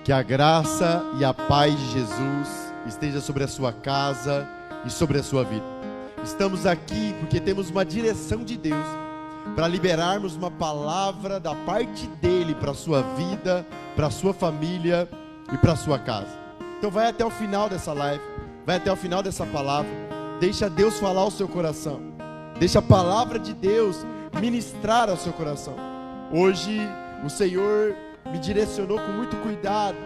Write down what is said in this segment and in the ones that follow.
Que a graça e a paz de Jesus esteja sobre a sua casa e sobre a sua vida. Estamos aqui porque temos uma direção de Deus para liberarmos uma palavra da parte dele para a sua vida, para a sua família e para a sua casa. Então vai até o final dessa live, vai até o final dessa palavra. Deixa Deus falar ao seu coração. Deixa a palavra de Deus ministrar ao seu coração. Hoje o Senhor me direcionou com muito cuidado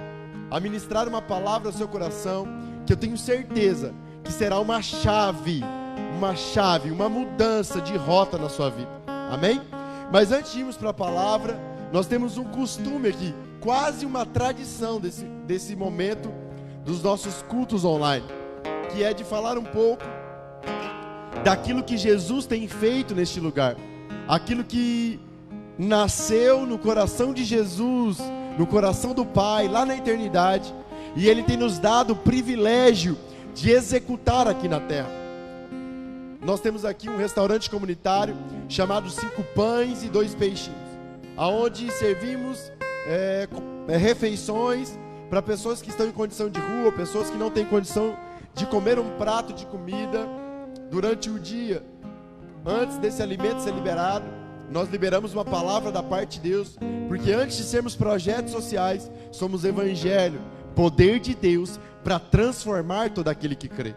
a ministrar uma palavra ao seu coração, que eu tenho certeza que será uma chave, uma mudança de rota na sua vida. Amém? Mas antes de irmos para a palavra, nós temos um costume aqui, quase uma tradição desse momento dos nossos cultos online, que é de falar um pouco daquilo que Jesus tem feito neste lugar, aquilo que nasceu no coração de Jesus, no coração do Pai, lá na eternidade, e Ele tem nos dado o privilégio de executar aqui na terra. Nós temos aqui um restaurante comunitário chamado 5 Pães e 2 Peixinhos, aonde servimos refeições para pessoas que estão em condição de rua, pessoas que não têm condição de comer um prato de comida durante o dia. Antes desse alimento ser liberado, nós liberamos uma palavra da parte de Deus, porque antes de sermos projetos sociais, somos evangelho, poder de Deus para transformar todo aquele que crê.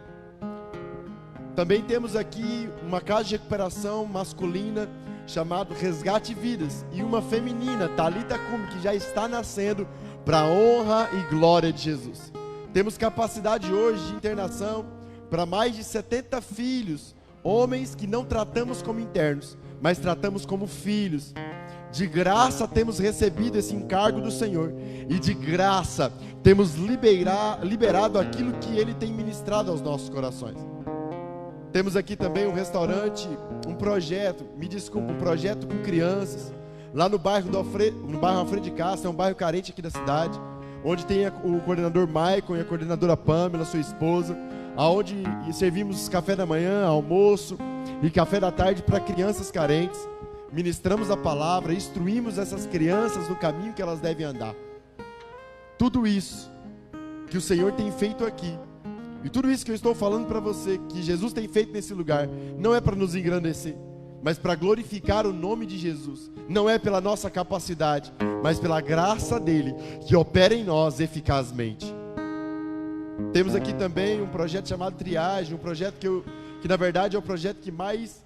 Também temos aqui uma casa de recuperação masculina chamado Resgate Vidas, e uma feminina, Thalita Cume, que já está nascendo para a honra e glória de Jesus. Temos capacidade hoje de internação para mais de 70 filhos, homens que não tratamos como internos, mas tratamos como filhos. De graça temos recebido esse encargo do Senhor, e de graça temos liberado aquilo que Ele tem ministrado aos nossos corações. Temos aqui também um restaurante, um projeto com crianças, lá no bairro Alfredo de Castro, é um bairro carente aqui da cidade, onde tem o coordenador Maicon e a coordenadora Pamela, sua esposa, aonde servimos café da manhã, almoço e café da tarde para crianças carentes. Ministramos a palavra, instruímos essas crianças no caminho que elas devem andar. Tudo isso que o Senhor tem feito aqui, e tudo isso que eu estou falando para você, que Jesus tem feito nesse lugar, não é para nos engrandecer, mas para glorificar o nome de Jesus. Não é pela nossa capacidade, mas pela graça dele, que opera em nós eficazmente. Temos aqui também um projeto chamado Triagem, um projeto que na verdade é o projeto que mais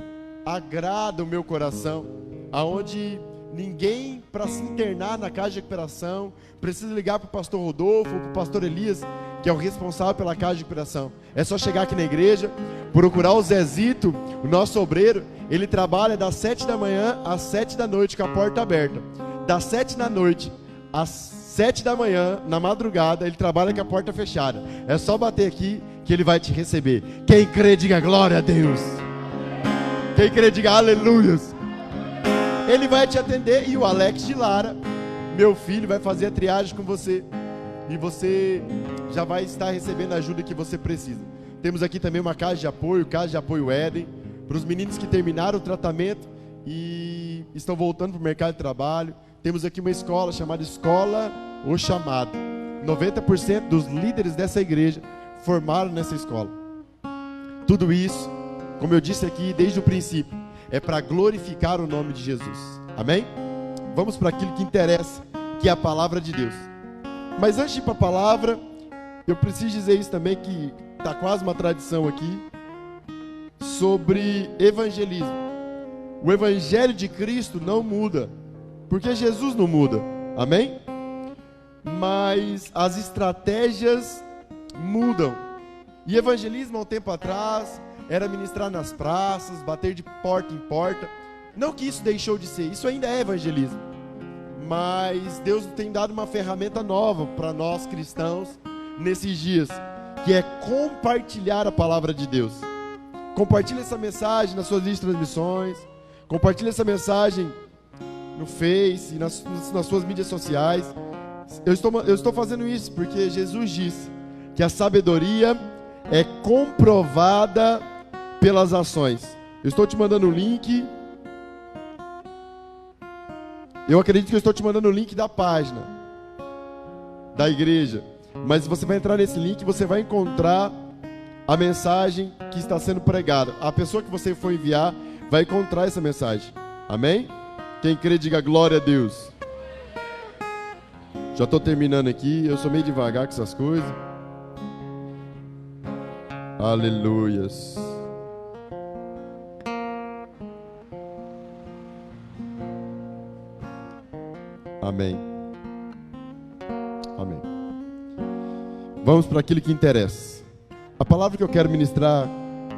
agrada o meu coração, aonde ninguém, para se internar na casa de recuperação, precisa ligar para o pastor Rodolfo ou para o pastor Elias, que é o responsável pela casa de recuperação. É só chegar aqui na igreja, procurar o Zezito, o nosso obreiro. Ele trabalha das 7 da manhã às 7 da noite com a porta aberta. Das 7 da noite às 7 da manhã, na madrugada, ele trabalha com a porta fechada. É só bater aqui que ele vai te receber. Quem crê, diga glória a Deus. Quem crê, diga aleluias. Ele vai te atender, e o Alex de Lara, meu filho, vai fazer a triagem com você. E você já vai estar recebendo a ajuda que você precisa. Temos aqui também uma casa de apoio Éden, para os meninos que terminaram o tratamento e estão voltando para o mercado de trabalho. Temos aqui uma escola chamada Escola O Chamado. 90% dos líderes dessa igreja formaram nessa escola. Tudo isso, como eu disse aqui desde o princípio, é para glorificar o nome de Jesus. Amém? Vamos para aquilo que interessa, que é a palavra de Deus. Mas antes de ir para a palavra, eu preciso dizer isso também, que está quase uma tradição aqui, sobre evangelismo. O evangelho de Cristo não muda, porque Jesus não muda, amém? Mas as estratégias mudam. E evangelismo, há um tempo atrás, era ministrar nas praças, bater de porta em porta. Não que isso deixou de ser, isso ainda é evangelismo. Mas Deus tem dado uma ferramenta nova para nós cristãos nesses dias, que é compartilhar a palavra de Deus. Compartilhe essa mensagem nas suas listas de transmissões, compartilhe essa mensagem no Face, nas suas mídias sociais. Eu estou fazendo isso porque Jesus disse que a sabedoria é comprovada pelas ações. Eu estou te mandando o link. Eu acredito que eu estou te mandando o link da página. da igreja. Mas você vai entrar nesse link e você vai encontrar a mensagem que está sendo pregada. A pessoa que você for enviar vai encontrar essa mensagem. Amém? Quem crê, diga glória a Deus. Já estou terminando aqui. Eu sou meio devagar com essas coisas. Aleluias. Amém. Amém. Vamos para aquilo que interessa. A palavra que eu quero ministrar,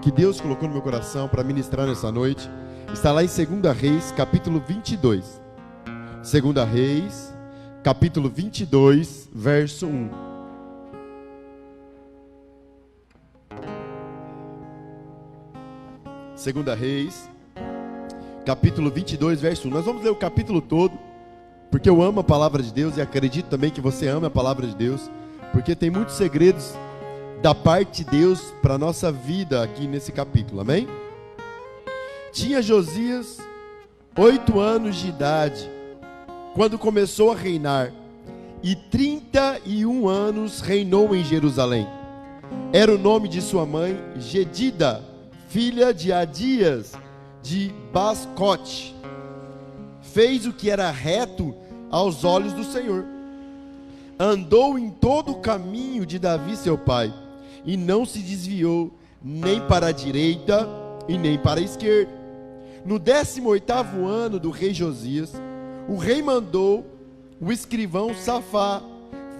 que Deus colocou no meu coração para ministrar nessa noite, está lá em 2 Reis, capítulo 22. 2 Reis, capítulo 22, verso 1. Segunda Reis, capítulo 22, verso 1. Nós vamos ler o capítulo todo, porque eu amo a palavra de Deus e acredito também que você ama a palavra de Deus, porque tem muitos segredos da parte de Deus para a nossa vida aqui nesse capítulo, amém? Tinha Josias 8 anos de idade quando começou a reinar, e 31 anos reinou em Jerusalém. Era o nome de sua mãe Jedida, filha de Adias de Bascote. Fez o que era reto aos olhos do Senhor. Andou em todo o caminho de Davi seu pai, e não se desviou nem para a direita e nem para a esquerda. No 18º ano do rei Josias, o rei mandou o escrivão Safá,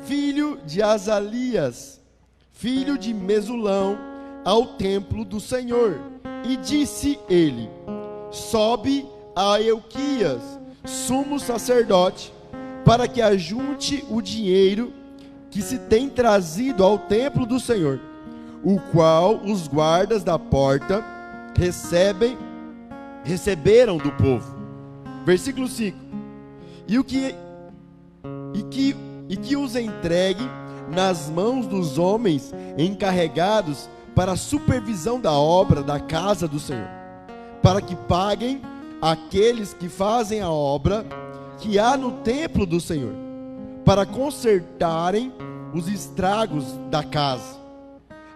filho de Azalias, filho de Mesulão, ao templo do Senhor, e disse ele: sobe a Euquias, sumo sacerdote, para que ajunte o dinheiro que se tem trazido ao templo do Senhor, o qual os guardas da porta receberam do povo. Versículo 5. E que os entregue nas mãos dos homens encarregados para a supervisão da obra da casa do Senhor, para que paguem aqueles que fazem a obra que há no templo do Senhor, para consertarem os estragos da casa.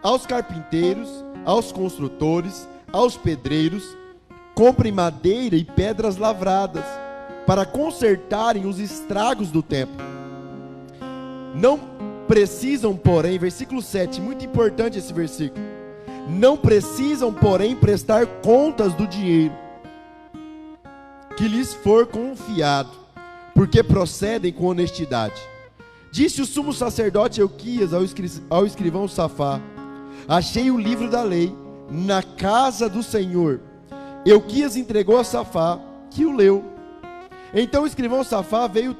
Aos carpinteiros, aos construtores, aos pedreiros, comprem madeira e pedras lavradas, para consertarem os estragos do templo. Não precisam, porém, versículo 7, muito importante esse versículo. Não precisam, porém, prestar contas do dinheiro que lhes for confiado, porque procedem com honestidade. Disse o sumo sacerdote Euquias ao escrivão Safá: achei o livro da lei na casa do Senhor. Euquias entregou a Safá, que o leu. Então o escrivão Safá veio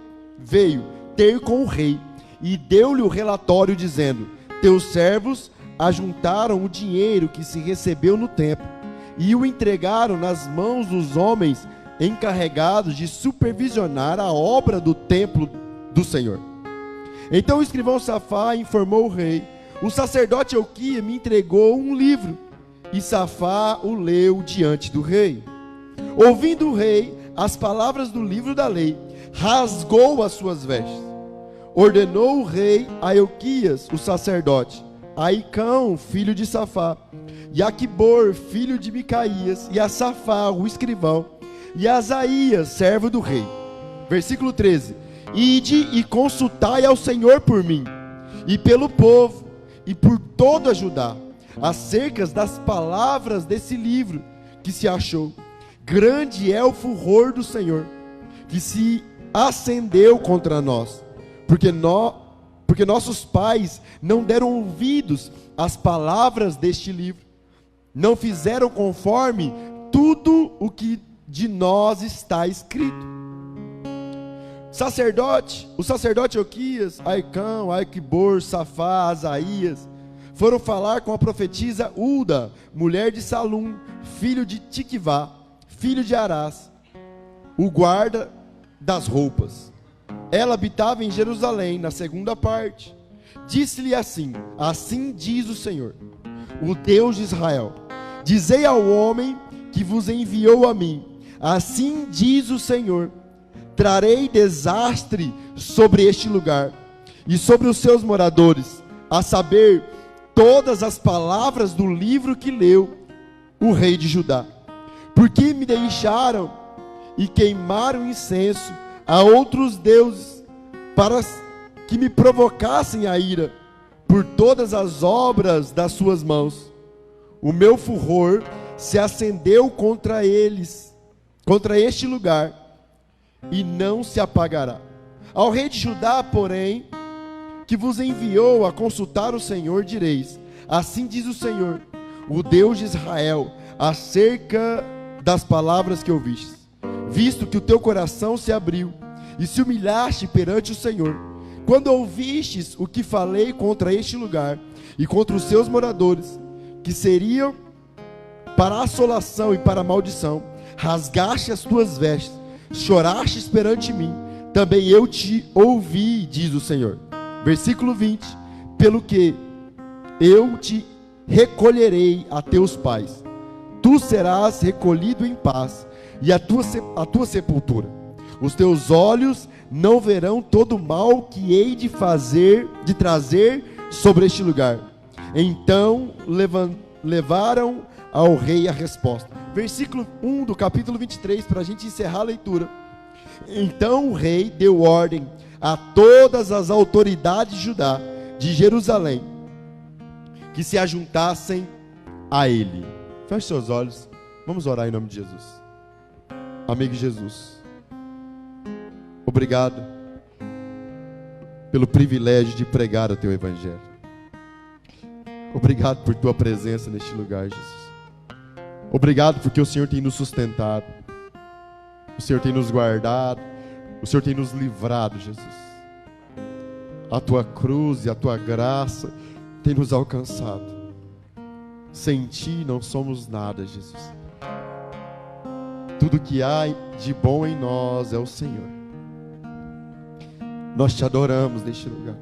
ter com o rei e deu-lhe o relatório, dizendo: teus servos ajuntaram o dinheiro que se recebeu no templo e o entregaram nas mãos dos homens encarregados de supervisionar a obra do templo do Senhor. Então o escrivão Safá informou o rei: o sacerdote Euquias me entregou um livro. E Safá o leu diante do rei. Ouvindo o rei as palavras do livro da lei, rasgou as suas vestes. Ordenou o rei a Euquias, o sacerdote, a Icão, filho de Safá, e a Aquibor, filho de Micaías, e a Safá, o escrivão, e a Asaías, servo do rei. Versículo 13: ide e consultai ao Senhor por mim, e pelo povo, e por toda Judá, acerca das palavras desse livro que se achou. Grande é o furor do Senhor, que se acendeu contra nós, porque nossos pais não deram ouvidos às palavras deste livro, não fizeram conforme tudo o que de nós está escrito. O sacerdote Euquias, Aicão, Aquibor, Safá, Asaías, foram falar com a profetisa Ulda, mulher de Salum, filho de Tiquivá, filho de Arás, o guarda das roupas. Ela habitava em Jerusalém, na segunda parte. Disse-lhe assim: assim diz o Senhor, o Deus de Israel: dizei ao homem que vos enviou a mim, assim diz o Senhor: trarei desastre sobre este lugar, e sobre os seus moradores, a saber, todas as palavras do livro que leu o rei de Judá. Porque me deixaram e queimaram incenso a outros deuses, para que me provocassem a ira por todas as obras das suas mãos. O meu furor se acendeu contra eles, contra este lugar, e não se apagará. Ao rei de Judá, porém, que vos enviou a consultar o Senhor, direis: assim diz o Senhor, o Deus de Israel, acerca das palavras que ouvistes, visto que o teu coração se abriu e se humilhaste perante o Senhor, quando ouvistes o que falei contra este lugar e contra os seus moradores, que seriam para assolação e para maldição, rasgaste as tuas vestes, chorastes perante mim, também eu te ouvi, diz o Senhor. Versículo 20: pelo que eu te recolherei a teus pais, tu serás recolhido em paz, e a tua sepultura. Os teus olhos não verão todo o mal que hei de trazer sobre este lugar. Então levaram ao rei a resposta. Versículo 1 do capítulo 23, para a gente encerrar a leitura. Então o rei deu ordem a todas as autoridades de Judá, de Jerusalém, que se ajuntassem a ele. Feche seus olhos, vamos orar em nome de Jesus. Amigo Jesus, obrigado pelo privilégio de pregar o teu evangelho. Obrigado por tua presença neste lugar, Jesus. Obrigado porque o Senhor tem nos sustentado, o Senhor tem nos guardado, o Senhor tem nos livrado, Jesus. A tua cruz e a tua graça tem nos alcançado. Sem ti não somos nada, Jesus. Tudo que há de bom em nós é o Senhor. Nós te adoramos neste lugar.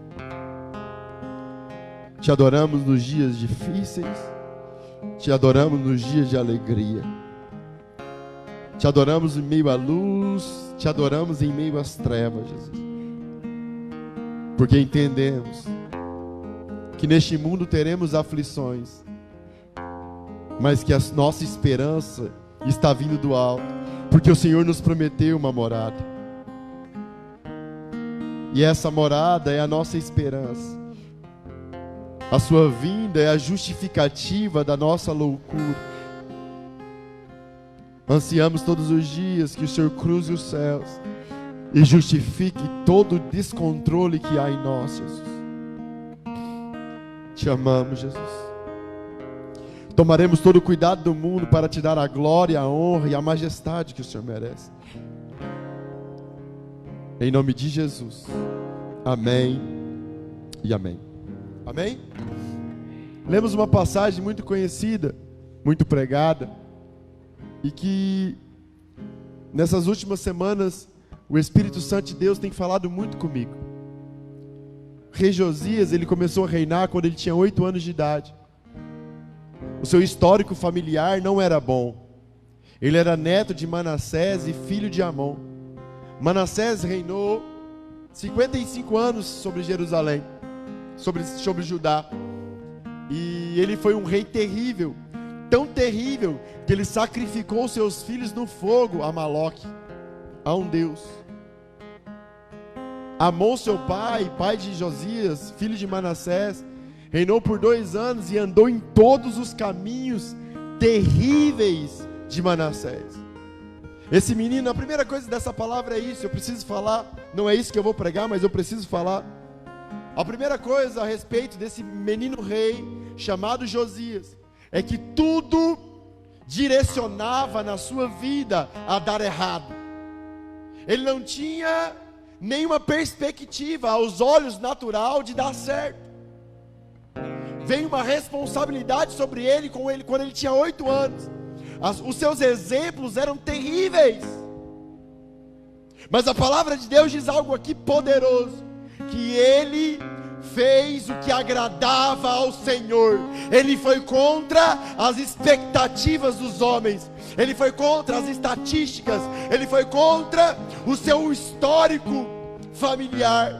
Te adoramos nos dias difíceis. Te adoramos nos dias de alegria. Te adoramos em meio à luz. Te adoramos em meio às trevas, Jesus. Porque entendemos que neste mundo teremos aflições, mas que a nossa esperança está vindo do alto, porque o Senhor nos prometeu uma morada, e essa morada é a nossa esperança. A sua vinda é a justificativa da nossa loucura. Ansiamos todos os dias que o Senhor cruze os céus e justifique todo o descontrole que há em nós, Jesus. Te amamos, Jesus. Tomaremos todo o cuidado do mundo para te dar a glória, a honra e a majestade que o Senhor merece. Em nome de Jesus. Amém e amém. Amém? Lemos uma passagem muito conhecida, muito pregada, e que nessas últimas semanas o Espírito Santo de Deus tem falado muito comigo. O rei Josias, ele começou a reinar quando ele tinha 8 anos de idade. O seu histórico familiar não era bom. Ele era neto de Manassés e filho de Amon. Manassés reinou 55 anos sobre Jerusalém, sobre Judá. E ele foi um rei terrível, tão terrível que ele sacrificou seus filhos no fogo a Moloque, a um deus. Amon, seu pai de Josias, filho de Manassés, reinou por 2 anos e andou em todos os caminhos terríveis de Manassés. Esse menino, a primeira coisa dessa palavra é isso, eu preciso falar, não é isso que eu vou pregar, mas eu preciso falar. A primeira coisa a respeito desse menino rei chamado Josias é que tudo direcionava na sua vida a dar errado. Ele não tinha nenhuma perspectiva aos olhos natural de dar certo. Veio uma responsabilidade sobre ele quando ele tinha 8 anos. Os seus exemplos eram terríveis. Mas a palavra de Deus diz algo aqui poderoso, que ele fez o que agradava ao Senhor. Ele foi contra as expectativas dos homens, ele foi contra as estatísticas, ele foi contra o seu histórico familiar,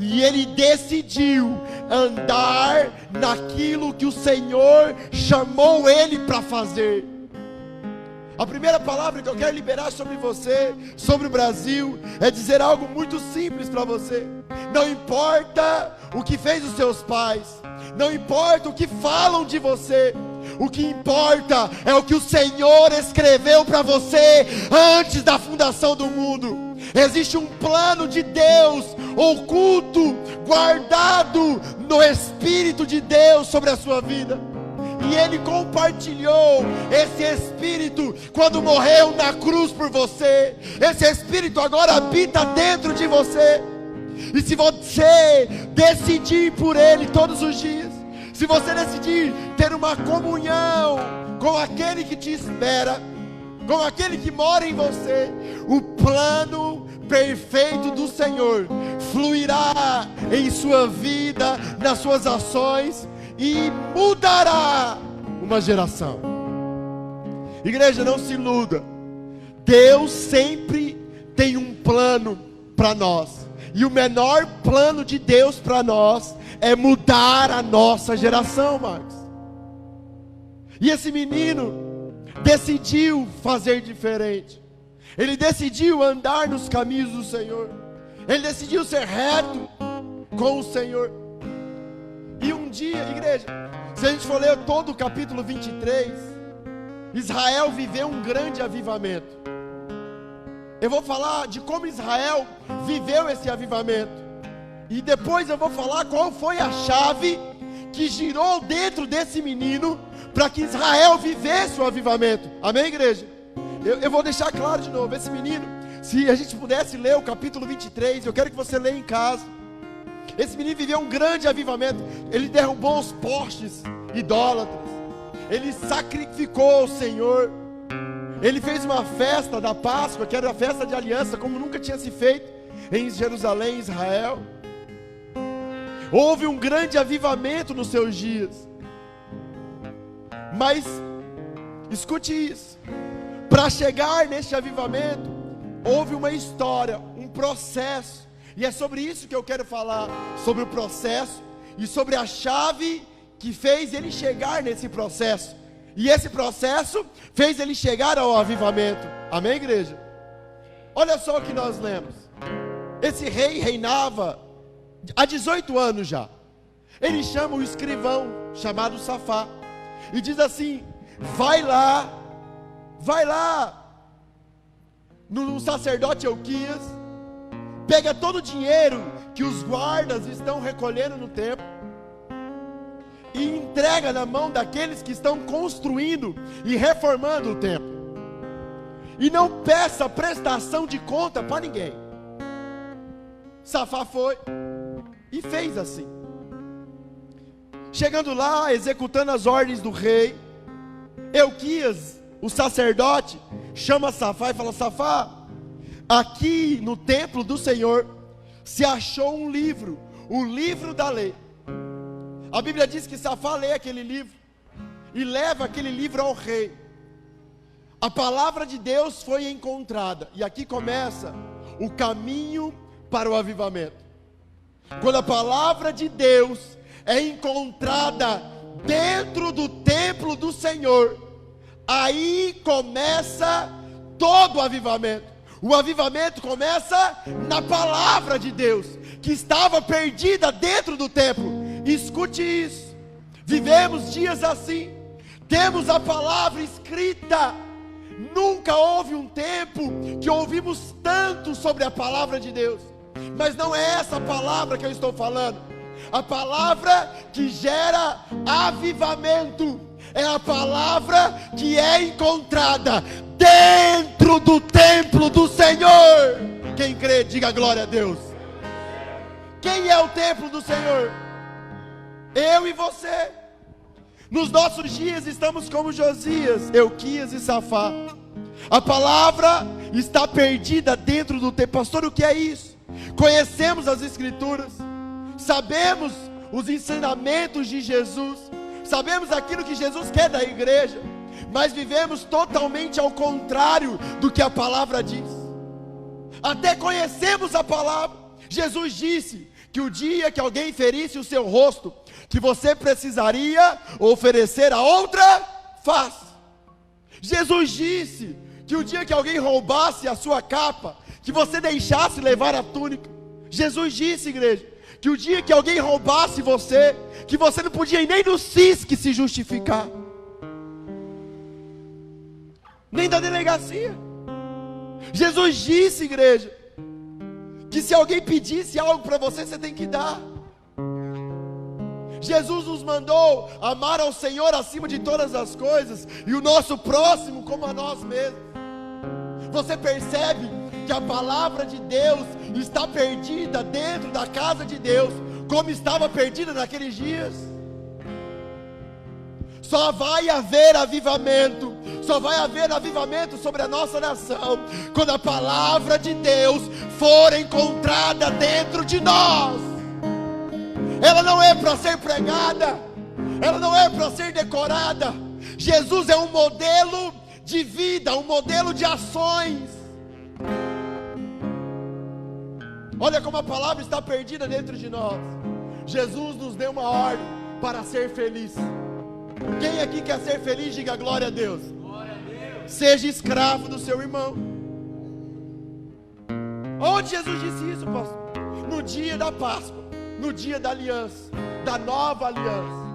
E ele decidiu andar naquilo que o Senhor chamou ele para fazer. A primeira palavra que eu quero liberar sobre você, sobre o Brasil, é dizer algo muito simples para você. Não importa o que fez os seus pais, não importa o que falam de você, o que importa é o que o Senhor escreveu para você antes da fundação do mundo. Existe um plano de Deus oculto, guardado no Espírito de Deus sobre a sua vida. E Ele compartilhou esse Espírito quando morreu na cruz por você. Esse Espírito agora habita dentro de você. E se você decidir por Ele todos os dias, se você decidir ter uma comunhão com aquele que te espera, com aquele que mora em você, o plano perfeito do Senhor fluirá em sua vida, nas suas ações, e mudará uma geração. Igreja, não se iluda. Deus sempre tem um plano para nós. E o menor plano de Deus para nós é mudar a nossa geração, Marcos. E esse menino decidiu fazer diferente. Ele decidiu andar nos caminhos do Senhor. Ele decidiu ser reto com o Senhor. E um dia, igreja, se a gente for ler todo o capítulo 23, Israel viveu um grande avivamento. Eu vou falar de como Israel viveu esse avivamento. E depois eu vou falar qual foi a chave que girou dentro desse menino para que Israel vivesse o avivamento. Amém, igreja? Eu vou deixar claro de novo. Esse menino, se a gente pudesse ler o capítulo 23, eu quero que você leia em casa. Esse menino viveu um grande avivamento. Ele derrubou os postes idólatras. Ele sacrificou o Senhor. Ele fez uma festa da Páscoa, que era a festa de aliança, como nunca tinha se feito em Jerusalém, Israel. Houve um grande avivamento nos seus dias. Mas, escute isso. Para chegar neste avivamento, houve uma história, um processo. E é sobre isso que eu quero falar, sobre o processo e sobre a chave que fez ele chegar nesse processo. E esse processo fez ele chegar ao avivamento. Amém, igreja? Olha só o que nós lemos. Esse rei reinava há 18 anos já. Ele chama o escrivão, chamado Safá, e diz assim: vai lá no sacerdote Euquias, pega todo o dinheiro que os guardas estão recolhendo no templo e entrega na mão daqueles que estão construindo e reformando o templo. E não peça prestação de conta para ninguém. Safá foi e fez assim. Chegando lá, executando as ordens do rei, Euquias, o sacerdote, chama Safá e fala: Safá, aqui no templo do Senhor se achou um livro, o livro da lei. A Bíblia diz que Safá lê aquele livro e leva aquele livro ao rei. A palavra de Deus foi encontrada, e aqui começa o caminho para o avivamento. Quando a palavra de Deus é encontrada dentro do templo do Senhor, aí começa todo o avivamento. O avivamento começa na palavra de Deus, que estava perdida dentro do templo. Escute isso. Vivemos dias assim. Temos a palavra escrita. Nunca houve um tempo que ouvimos tanto sobre a palavra de Deus. Mas não é essa palavra que eu estou falando. A palavra que gera avivamento é a palavra que é encontrada dentro do templo do Senhor. Quem crê, diga glória a Deus. Quem é o templo do Senhor? Eu e você. Nos nossos dias estamos como Josias, Euquias e Safá. A palavra está perdida dentro do templo. Pastor, o que é isso? Conhecemos as Escrituras, sabemos os ensinamentos de Jesus, sabemos aquilo que Jesus quer da igreja, mas vivemos totalmente ao contrário do que a palavra diz. Até conhecemos a palavra. Jesus disse que o dia que alguém ferisse o seu rosto, que você precisaria oferecer a outra face. Jesus disse que o dia que alguém roubasse a sua capa, que você deixasse levar a túnica. Jesus disse, igreja, que o dia que alguém roubasse você, que você não podia ir nem no CISC se justificar, nem da delegacia. Jesus disse, igreja, que se alguém pedisse algo para você, você tem que dar. Jesus nos mandou amar ao Senhor acima de todas as coisas, e o nosso próximo como a nós mesmos. Você percebe que a palavra de Deus está perdida dentro da casa de Deus, como estava perdida naqueles dias? Só vai haver avivamento, só vai haver avivamento sobre a nossa nação, quando a palavra de Deus for encontrada dentro de nós. Ela não é para ser pregada, ela não é para ser decorada. Jesus é um modelo de vida, um modelo de ações. Olha como a palavra está perdida dentro de nós. Jesus nos deu uma ordem para ser feliz. Quem aqui quer ser feliz, diga glória a Deus. Glória a Deus. Seja escravo do seu irmão. Onde Jesus disse isso, pastor? No dia da Páscoa, no dia da aliança, da nova aliança.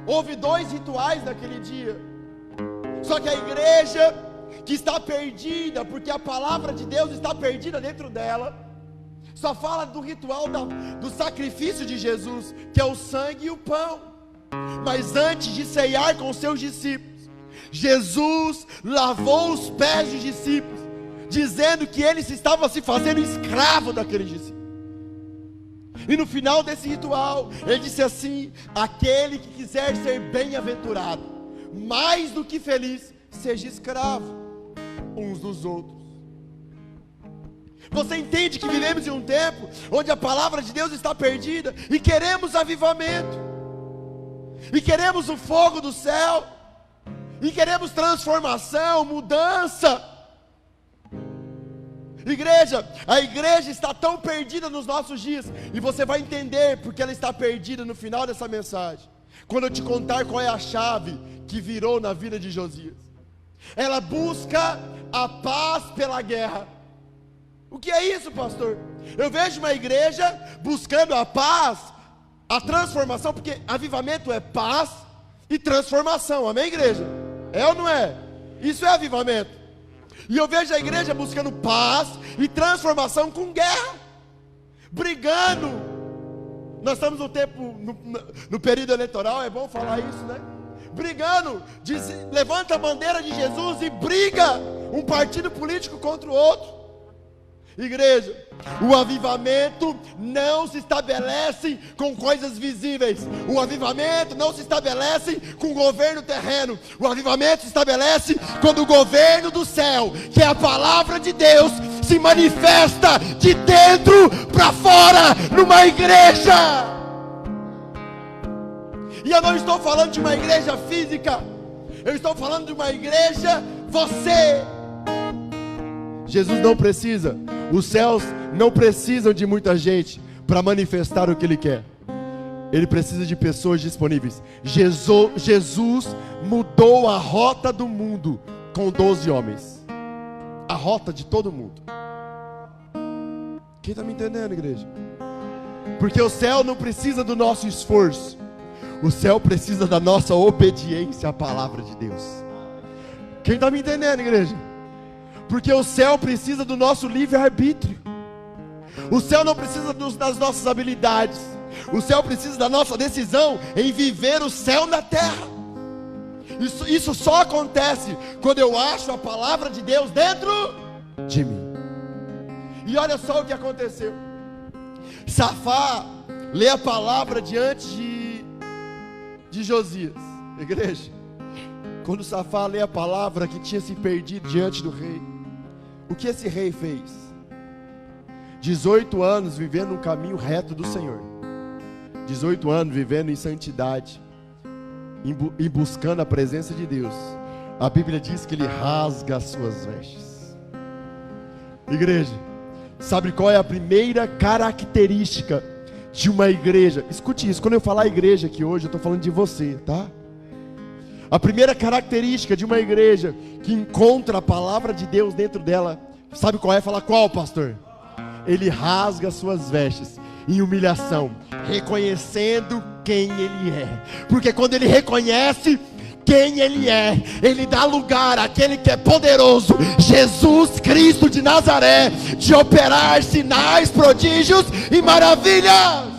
Houve 2 rituais naquele dia. Só que a igreja que está perdida, porque a palavra de Deus está perdida dentro dela, só fala do ritual do sacrifício de Jesus, que é o sangue e o pão. Mas antes de ceiar com os seus discípulos, Jesus lavou os pés dos discípulos, dizendo que eles estavam se fazendo escravo daqueles discípulos. E no final desse ritual, ele disse assim: aquele que quiser ser bem-aventurado, mais do que feliz, seja escravo uns dos outros. Você entende que vivemos em um tempo onde a palavra de Deus está perdida, e queremos avivamento, e queremos o fogo do céu, e queremos transformação, mudança. Igreja, a igreja está tão perdida nos nossos dias, e você vai entender porque ela está perdida no final dessa mensagem, quando eu te contar qual é a chave que virou na vida de Josias. Ela busca a paz pela guerra. O que é isso, pastor? Eu vejo uma igreja buscando a paz, a transformação, porque avivamento é paz e transformação, amém, igreja? É ou não é? Isso é avivamento. E eu vejo a igreja buscando paz e transformação com guerra, brigando. Nós estamos no tempo, no período eleitoral, é bom falar isso, né? Brigando, levanta a bandeira de Jesus e briga um partido político contra o outro. Igreja, o avivamento não se estabelece com coisas visíveis. O avivamento não se estabelece com o governo terreno. O avivamento se estabelece quando o governo do céu, que é a palavra de Deus, se manifesta de dentro para fora numa igreja. E eu não estou falando de uma igreja física, eu estou falando de uma igreja, você. Jesus não precisa, os céus não precisam de muita gente para manifestar o que Ele quer. Ele precisa de pessoas disponíveis. Jesus mudou a rota do mundo com 12 homens. A rota de todo mundo. Quem está me entendendo, igreja? Porque o céu não precisa do nosso esforço. O céu precisa da nossa obediência à palavra de Deus. Quem está me entendendo, igreja? Porque o céu precisa do nosso livre-arbítrio. O céu não precisa das nossas habilidades. O céu precisa da nossa decisão em viver o céu na terra. Isso só acontece quando eu acho a palavra de Deus dentro de mim. E olha só o que aconteceu. Safá lê a palavra diante de Josias. Igreja, quando Safá lê a palavra que tinha se perdido diante do rei, o que esse rei fez? 18 anos vivendo um caminho reto do Senhor, 18 anos vivendo em santidade, e buscando a presença de Deus. A Bíblia diz que ele rasga as suas vestes. Igreja, sabe qual é a primeira característica de uma igreja, escute isso, quando eu falar igreja aqui hoje, eu estou falando de você, tá? A primeira característica de uma igreja que encontra a palavra de Deus dentro dela, sabe qual é? Fala qual, pastor? Ele rasga suas vestes em humilhação, reconhecendo quem ele é. Porque quando ele reconhece quem ele é, ele dá lugar àquele que é poderoso, Jesus Cristo de Nazaré, de operar sinais, prodígios e maravilhas.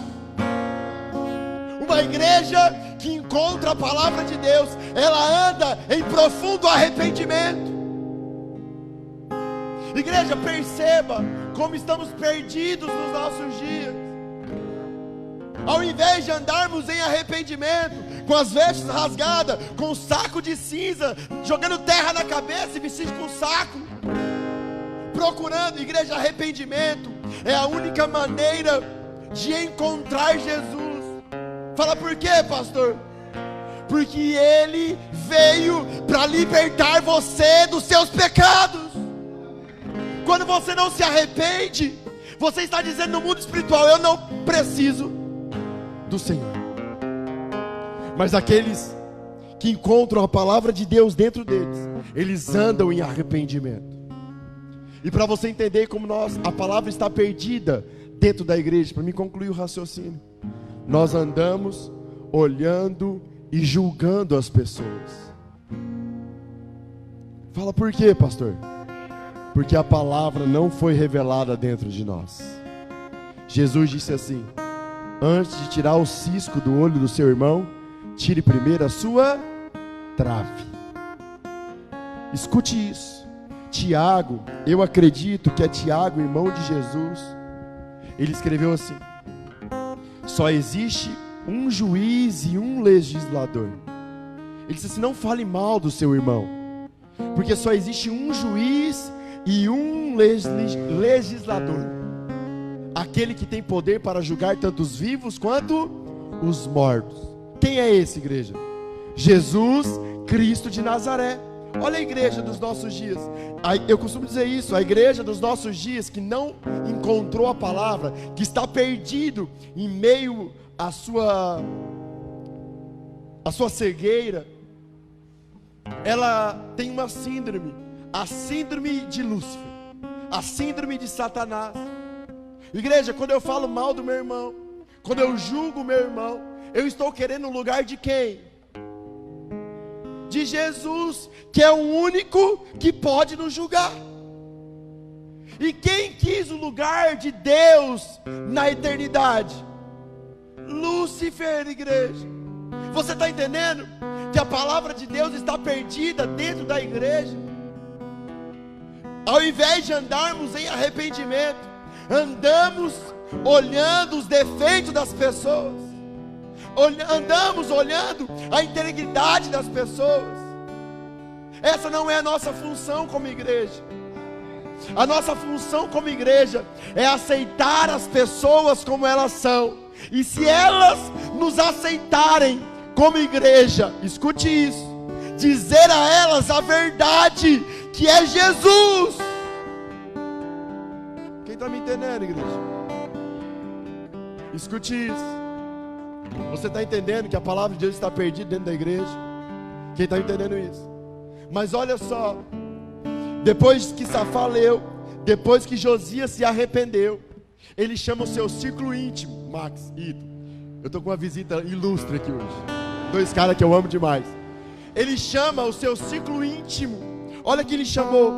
Uma igreja que encontra a palavra de Deus, ela anda em profundo arrependimento. Igreja, perceba como estamos perdidos nos nossos dias. Ao invés de andarmos em arrependimento, com as vestes rasgadas, com um saco de cinza, jogando terra na cabeça e vestido com saco, procurando, igreja, arrependimento é a única maneira de encontrar Jesus. Fala por quê, pastor? Porque Ele veio para libertar você dos seus pecados. Quando você não se arrepende, você está dizendo no mundo espiritual: eu não preciso do Senhor. Mas aqueles que encontram a palavra de Deus dentro deles, eles andam em arrependimento. E para você entender como a palavra está perdida dentro da igreja, para mim concluir o raciocínio, nós andamos olhando e julgando as pessoas. Fala por quê, pastor? Porque a palavra não foi revelada dentro de nós. Jesus disse assim: antes de tirar o cisco do olho do seu irmão, tire primeiro a sua trave. Escute isso. Tiago, eu acredito que é Tiago, irmão de Jesus, ele escreveu assim: só existe um juiz e um legislador. Ele disse assim: não fale mal do seu irmão, porque só existe um juiz e um legislador, aquele que tem poder para julgar tanto os vivos quanto os mortos. Quem é esse, igreja? Jesus Cristo de Nazaré. Olha a igreja dos nossos dias. Eu costumo dizer isso: a igreja dos nossos dias que não encontrou a palavra, que está perdido em meio à sua cegueira, ela tem uma síndrome, a síndrome de Lúcifer, a síndrome de Satanás. Igreja, quando eu falo mal do meu irmão, quando eu julgo o meu irmão, eu estou querendo o lugar de quem? De Jesus, que é o único que pode nos julgar. E quem quis o lugar de Deus na eternidade? Lúcifer, igreja. Você está entendendo que a palavra de Deus está perdida dentro da igreja? Ao invés de andarmos em arrependimento, andamos olhando os defeitos das pessoas, andamos olhando a integridade das pessoas. Essa não é a nossa função como igreja. A nossa função como igreja é aceitar as pessoas como elas são. E se elas nos aceitarem como igreja, escute isso, dizer a elas a verdade, que é Jesus. Quem está me entendendo, igreja? Escute isso. Você está entendendo que a palavra de Deus está perdida dentro da igreja? Quem está entendendo isso? Mas olha só, depois que Safá leu, depois que Josias se arrependeu, ele chama o seu círculo íntimo. Max, Ito, eu estou com uma visita ilustre aqui hoje, dois caras que eu amo demais. Ele chama o seu círculo íntimo. Olha que ele chamou: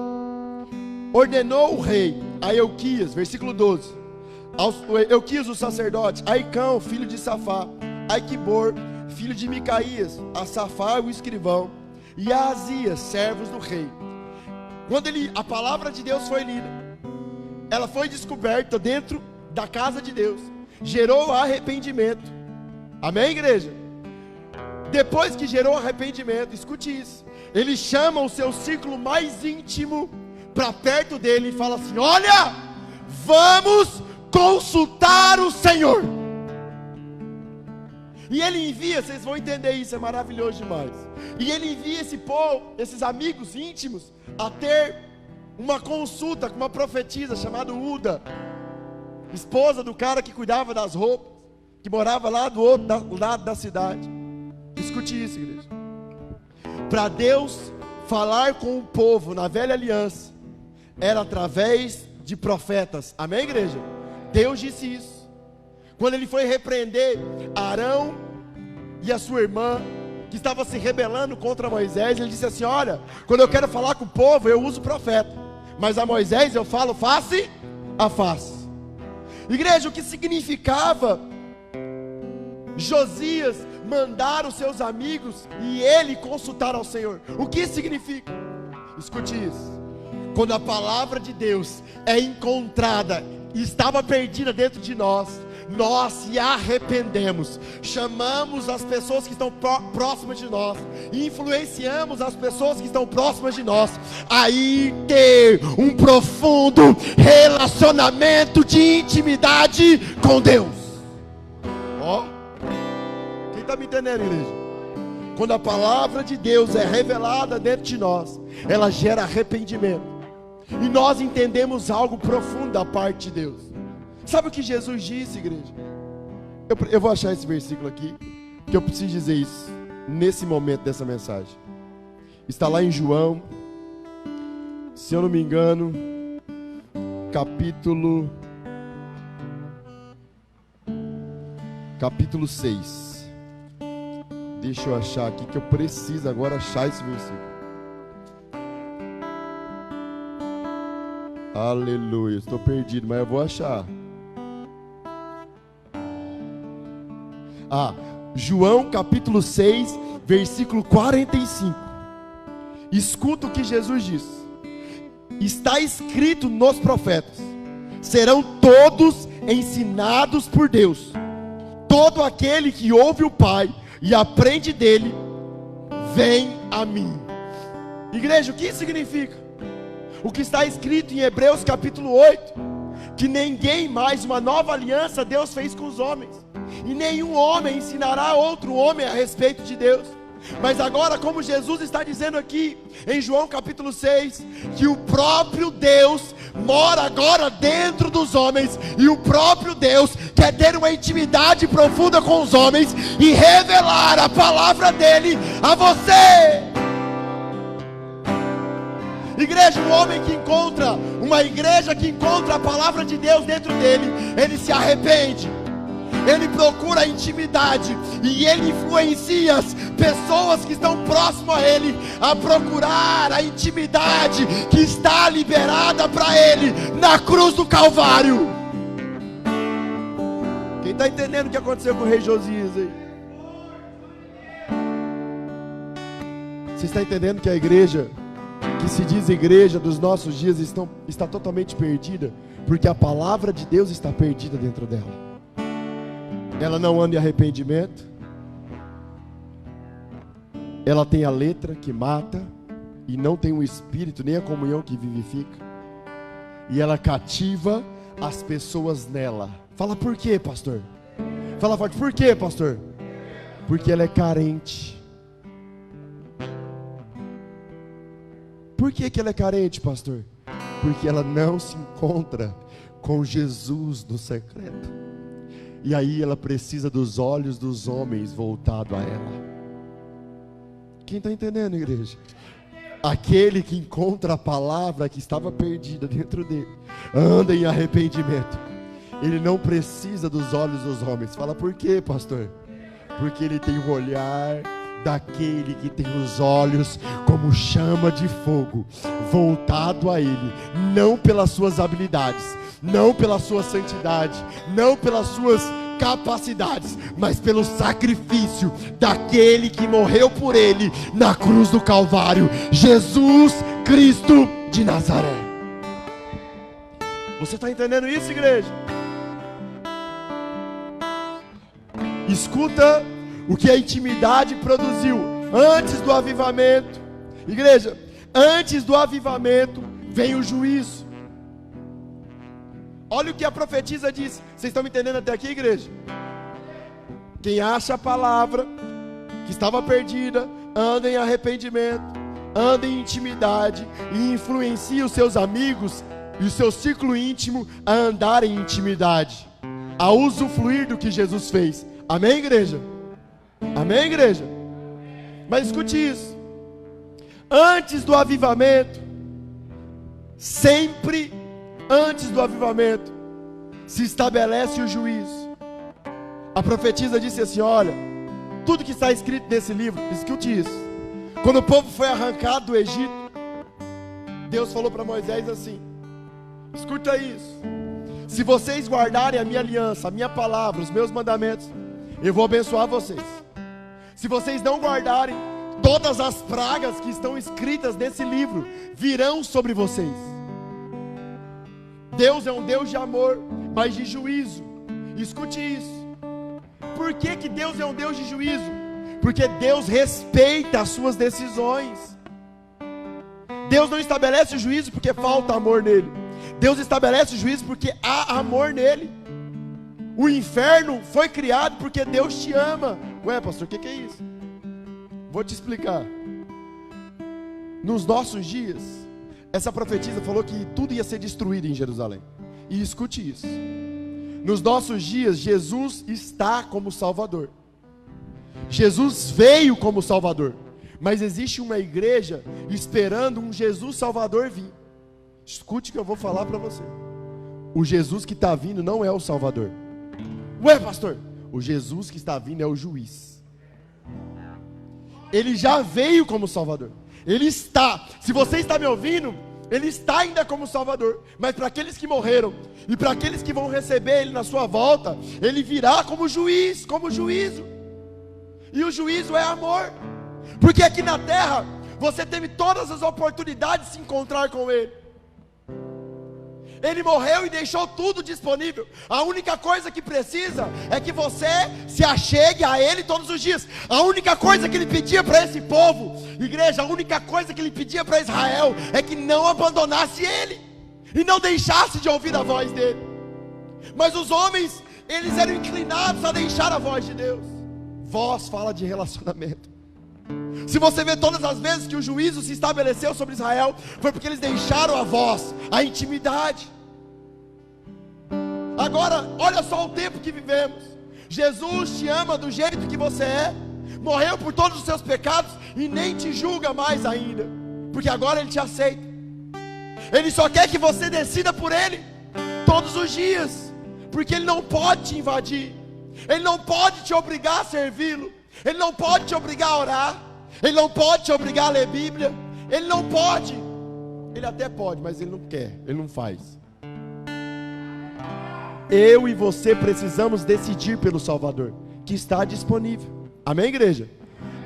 ordenou o rei a Euquias, versículo 12, Euquias o sacerdote, Aicão, filho de Safá, Aiquibor, filho de Micaías, a Safá o escrivão, e a Azias, servos do rei. Quando a palavra de Deus foi lida, ela foi descoberta dentro da casa de Deus, gerou arrependimento. Amém, igreja? Depois que gerou arrependimento, escute isso, ele chama o seu círculo mais íntimo para perto dele e fala assim: olha, vamos consultar o Senhor. E ele envia, vocês vão entender isso, é maravilhoso demais. E ele envia esses amigos íntimos a ter uma consulta com uma profetisa chamada Uda, esposa do cara que cuidava das roupas. que morava lá do outro lado da cidade. Escute isso, igreja. Para Deus falar com o povo na velha aliança, era através de profetas. Amém, igreja? Deus disse isso. Quando ele foi repreender Arão e a sua irmã, que estava se rebelando contra Moisés, ele disse assim: olha, quando eu quero falar com o povo, eu uso profeta, mas a Moisés eu falo face a face. Igreja, o que significava Josias mandar os seus amigos e ele consultar ao Senhor? O que significa? Escute isso. Quando a palavra de Deus é encontrada e estava perdida dentro de nós, nós se arrependemos, chamamos as pessoas que estão próximas de nós, influenciamos as pessoas que estão próximas de nós, aí ter um profundo relacionamento de intimidade com Deus. Ó, quem está me entendendo, igreja? Quando a palavra de Deus é revelada dentro de nós, ela gera arrependimento, e nós entendemos algo profundo da parte de Deus. Sabe o que Jesus disse, igreja? Eu vou achar esse versículo aqui, que eu preciso dizer isso nesse momento dessa mensagem. Está lá em João, se eu não me engano, capítulo 6. Deixa eu achar aqui, que eu preciso agora achar esse versículo. Aleluia, estou perdido, mas eu vou achar. João capítulo 6, versículo 45. Escuta o que Jesus disse: está escrito nos profetas, serão todos ensinados por Deus. Todo aquele que ouve o Pai e aprende dele, vem a mim. Igreja, o que isso significa? O que está escrito em Hebreus capítulo 8, que ninguém mais, uma nova aliança Deus fez com os homens, e nenhum homem ensinará outro homem a respeito de Deus. Mas agora, como Jesus está dizendo aqui em João capítulo 6, que o próprio Deus mora agora dentro dos homens, e o próprio Deus quer ter uma intimidade profunda com os homens e revelar a palavra dele a você. Igreja, um homem que encontra, uma igreja que encontra a palavra de Deus dentro dele, ele se arrepende, ele procura a intimidade, e ele influencia as pessoas que estão próximas a ele a procurar a intimidade que está liberada para ele na cruz do Calvário. Quem está entendendo o que aconteceu com o rei Josias aí? Você está entendendo que a igreja, que se diz igreja dos nossos dias, está totalmente perdida, porque a palavra de Deus está perdida dentro dela. Ela não anda em arrependimento, ela tem a letra que mata, e não tem o espírito nem a comunhão que vivifica, e ela cativa as pessoas nela. Fala, por quê, pastor? Fala forte, por quê, pastor? Porque ela é carente. Por que ela é carente, pastor? Porque ela não se encontra com Jesus no secreto, e aí ela precisa dos olhos dos homens voltados a ela. Quem está entendendo, igreja? Aquele que encontra a palavra que estava perdida dentro dele, anda em arrependimento, ele não precisa dos olhos dos homens. Fala, por quê, pastor? Porque ele tem o olhar daquele que tem os olhos como chama de fogo, voltado a ele, não pelas suas habilidades, não pela sua santidade, não pelas suas capacidades, mas pelo sacrifício daquele que morreu por ele na cruz do Calvário, Jesus Cristo de Nazaré. Você está entendendo isso, igreja? Escuta o que a intimidade produziu antes do avivamento. Igreja, antes do avivamento vem o juízo. Olha o que a profetisa disse. Vocês estão me entendendo até aqui, igreja? Quem acha a palavra que estava perdida, anda em arrependimento, anda em intimidade e influencia os seus amigos e o seu ciclo íntimo a andar em intimidade. a usufruir do que Jesus fez. Amém, igreja? Amém, igreja? Mas escute isso. Antes do avivamento, sempre antes do avivamento, se estabelece o juízo. A profetisa disse assim: olha, tudo que está escrito nesse livro, escute isso. Quando o povo foi arrancado do Egito, Deus falou para Moisés assim: escuta isso, se vocês guardarem a minha aliança, a minha palavra, os meus mandamentos, eu vou abençoar vocês. Se vocês não guardarem, todas as pragas que estão escritas nesse livro virão sobre vocês. Deus é um Deus de amor, mas de juízo. Escute isso. Por que que Deus é um Deus de juízo? Porque Deus respeita as suas decisões. Deus não estabelece o juízo porque falta amor nele. Deus estabelece o juízo porque há amor nele. O inferno foi criado porque Deus te ama. Ué, pastor, o que é isso? Vou te explicar. Nos nossos dias, essa profetisa falou que tudo ia ser destruído em Jerusalém. E escute isso. Nos nossos dias, Jesus está como Salvador. Jesus veio como Salvador. Mas existe uma igreja esperando um Jesus Salvador vir. Escute o que eu vou falar para você. O Jesus que está vindo não é o Salvador. Ué, pastor, o Jesus que está vindo é o juiz. Ele já veio como Salvador. Ele está, se você está me ouvindo, Ele está ainda como Salvador. Mas para aqueles que morreram e para aqueles que vão receber Ele na sua volta, Ele virá como juiz, como juízo. E o juízo é amor. Porque aqui na terra você teve todas as oportunidades de se encontrar com Ele. Ele morreu e deixou tudo disponível. A única coisa que precisa é que você se achegue a Ele todos os dias. A única coisa que Ele pedia para esse povo, igreja, a única coisa que Ele pedia para Israel é que não abandonasse Ele e não deixasse de ouvir a voz dEle. Mas os homens, eles eram inclinados a deixar a voz de Deus. Voz fala de relacionamento. Se você vê todas as vezes que o juízo se estabeleceu sobre Israel, foi porque eles deixaram a voz, a intimidade. Agora, olha só o tempo que vivemos. Jesus te ama do jeito que você é, morreu por todos os seus pecados e nem te julga mais ainda, porque agora Ele te aceita. Ele só quer que você decida por Ele todos os dias, porque Ele não pode te invadir, Ele não pode te obrigar a servi-lo, Ele não pode te obrigar a orar, Ele não pode te obrigar a ler Bíblia, Ele não pode. Ele até pode, mas Ele não quer, Ele não faz. Eu e você precisamos decidir pelo Salvador, que está disponível. Amém, igreja?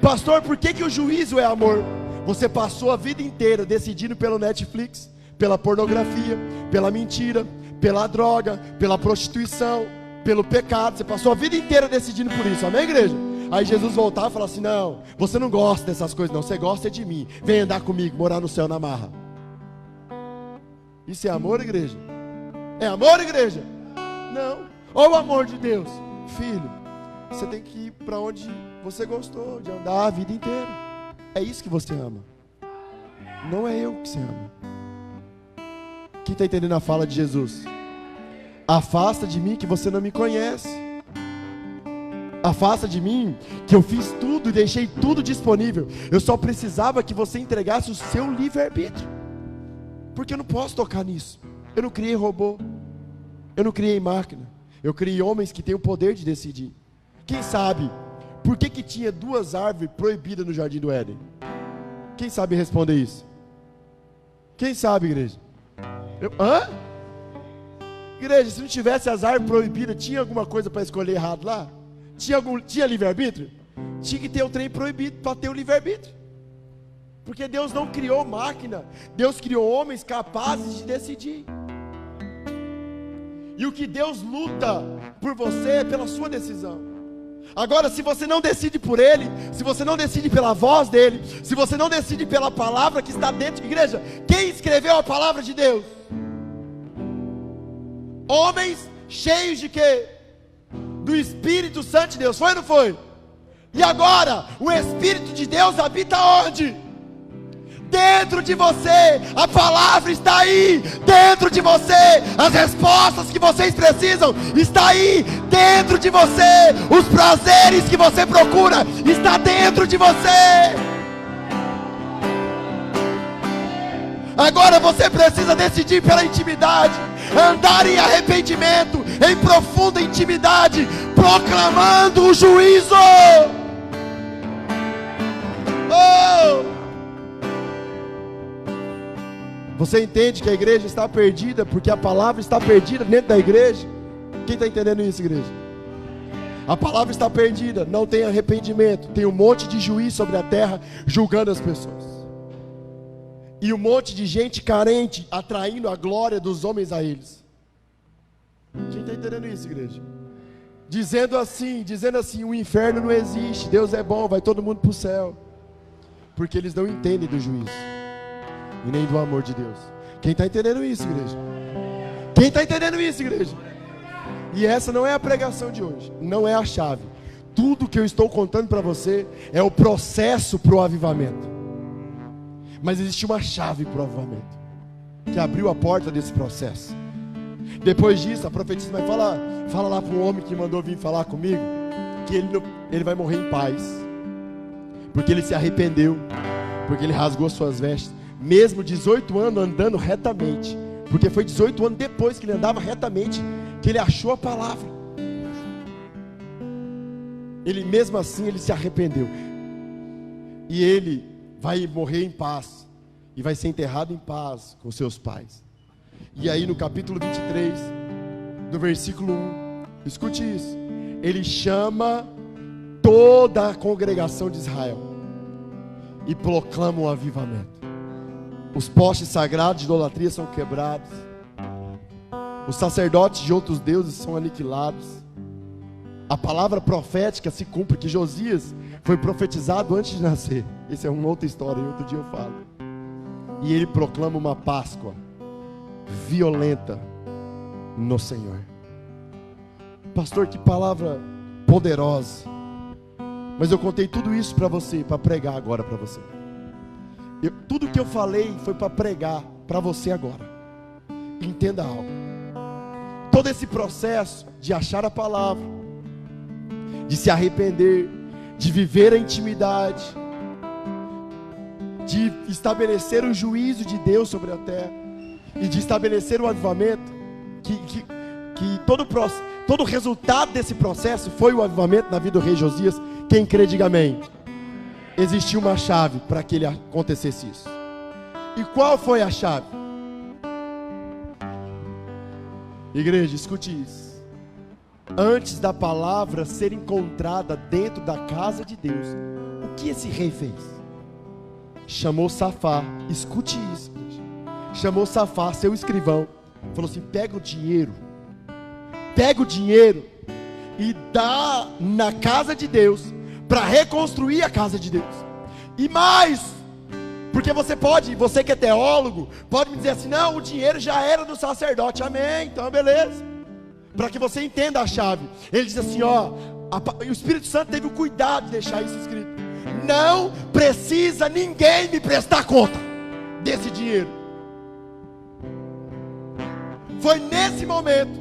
Pastor, por que o juízo é amor? Você passou a vida inteira decidindo pelo Netflix, pela pornografia, pela mentira, pela droga, pela prostituição, pelo pecado. Você passou a vida inteira decidindo por isso. Amém, igreja? Aí Jesus voltava e falava assim: não, você não gosta dessas coisas não, você gosta de mim. Vem andar comigo, morar no céu na marra. Isso é amor, igreja? É amor, igreja? Não. Olha o amor de Deus. Filho, você tem que ir para onde você gostou de andar a vida inteira. É isso que você ama. Não é eu que você ama. Quem está entendendo a fala de Jesus? Afasta de mim que você não me conhece. Afasta de mim que eu fiz tudo e deixei tudo disponível. Eu só precisava que você entregasse o seu livre-arbítrio. Porque eu não posso tocar nisso. Eu não criei robô, eu não criei máquina. Eu criei homens que têm o poder de decidir. Quem sabe por que tinha 2 árvores proibidas no Jardim do Éden? Quem sabe responder isso? Quem sabe, igreja? Hã? Igreja, se não tivesse as árvores proibidas, tinha alguma coisa para escolher errado lá? Tinha livre-arbítrio? Tinha que ter o trem proibido para ter o livre-arbítrio. Porque Deus não criou máquina, Deus criou homens capazes de decidir. E o que Deus luta por você é pela sua decisão. Agora, se você não decide por Ele, se você não decide pela voz dEle, se você não decide pela palavra que está dentro, igreja, quem escreveu a palavra de Deus? Homens cheios de quê? Do Espírito Santo de Deus, foi ou não foi? E agora, o Espírito de Deus habita onde? dentro de você, a palavra está aí, dentro de você, as respostas que vocês precisam, está aí, dentro de você, os prazeres que você procura, está dentro de você. Agora você precisa decidir pela intimidade, andar em arrependimento, em profunda intimidade, proclamando o juízo. Oh! Você entende que a igreja está perdida porque a palavra está perdida dentro da igreja? Quem está entendendo isso, igreja? A palavra está perdida, não tem arrependimento, tem um monte de juiz sobre a terra julgando as pessoas, e um monte de gente carente atraindo a glória dos homens a eles. Quem está entendendo isso, igreja? Dizendo assim, o inferno não existe, Deus é bom, vai todo mundo para o céu, porque eles não entendem do juízo e nem do amor de Deus. Quem está entendendo isso, igreja? Quem está entendendo isso, igreja? E essa não é a pregação de hoje, não é a chave. Tudo que eu estou contando para você é o processo para o avivamento. Mas existe uma chave para o avivamento, que abriu a porta desse processo. Depois disso, a profetisa vai falar, fala lá para o homem que mandou vir falar comigo, que ele vai morrer em paz, porque ele se arrependeu, porque ele rasgou suas vestes, mesmo 18 anos andando retamente, porque foi 18 anos depois que ele andava retamente, que ele achou a palavra. Ele mesmo assim, ele se arrependeu, e ele vai morrer em paz, e vai ser enterrado em paz com seus pais. E aí no capítulo 23, do versículo 1, escute isso, ele chama toda a congregação de Israel, e proclama um avivamento. Os postes sagrados de idolatria são quebrados, os sacerdotes de outros deuses são aniquilados, a palavra profética se cumpre, que Josias foi profetizado antes de nascer. Essa é uma outra história, outro dia eu falo. E ele proclama uma Páscoa violenta no Senhor. Pastor, que palavra poderosa. Mas eu contei tudo isso para você, para pregar agora para você. Tudo que eu falei foi para pregar para você agora. Entenda algo. Todo esse processo de achar a palavra, de se arrepender, de viver a intimidade, de estabelecer o juízo de Deus sobre a terra, e de estabelecer o avivamento, que todo o resultado desse processo foi o avivamento na vida do rei Josias. Quem crê, diga amém. Existiu uma chave para que ele acontecesse isso. E qual foi a chave? Igreja, escute isso. Antes da palavra ser encontrada dentro da casa de Deus, o que esse rei fez? Chamou Safá, escute isso, igreja. Chamou Safá, seu escrivão, falou assim: pega o dinheiro e dá na casa de Deus, para reconstruir a casa de Deus. E mais, porque você que é teólogo, pode me dizer assim: não, o dinheiro já era do sacerdote. Amém, então beleza. Para que você entenda a chave, ele diz assim: ó, o Espírito Santo teve o cuidado de deixar isso escrito: não precisa ninguém me prestar conta desse dinheiro. Foi nesse momento,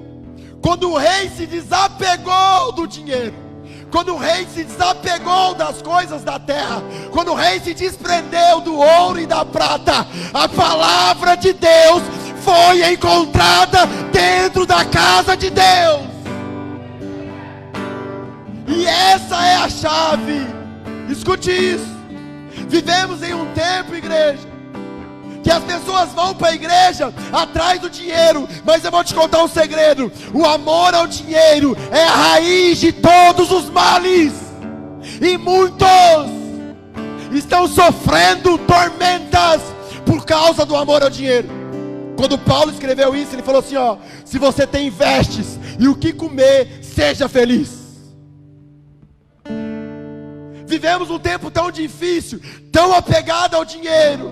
quando o rei se desapegou do dinheiro, quando o rei se desapegou das coisas da terra, quando o rei se desprendeu do ouro e da prata, a palavra de Deus foi encontrada dentro da casa de Deus. E essa é a chave. Escute isso. Vivemos em um tempo, igreja, que as pessoas vão para a igreja atrás do dinheiro, mas eu vou te contar um segredo: o amor ao dinheiro é a raiz de todos os males, e muitos estão sofrendo tormentas por causa do amor ao dinheiro. Quando Paulo escreveu isso, ele falou assim: ó, se você tem vestes e o que comer, seja feliz. Vivemos um tempo tão difícil, tão apegado ao dinheiro,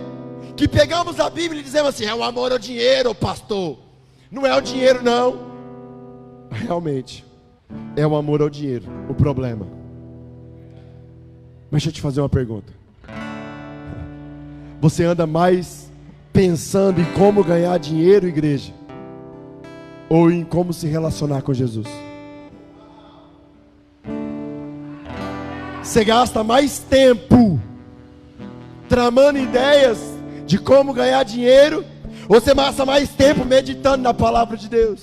que pegamos a Bíblia e dizemos assim: é o amor ao dinheiro, pastor. Não é o dinheiro, não. Realmente é o amor ao dinheiro o problema. Mas deixa eu te fazer uma pergunta. Você anda mais pensando em como ganhar dinheiro, igreja, ou em como se relacionar com Jesus? Você gasta mais tempo tramando ideias de como ganhar dinheiro, ou você passa mais tempo meditando na palavra de Deus?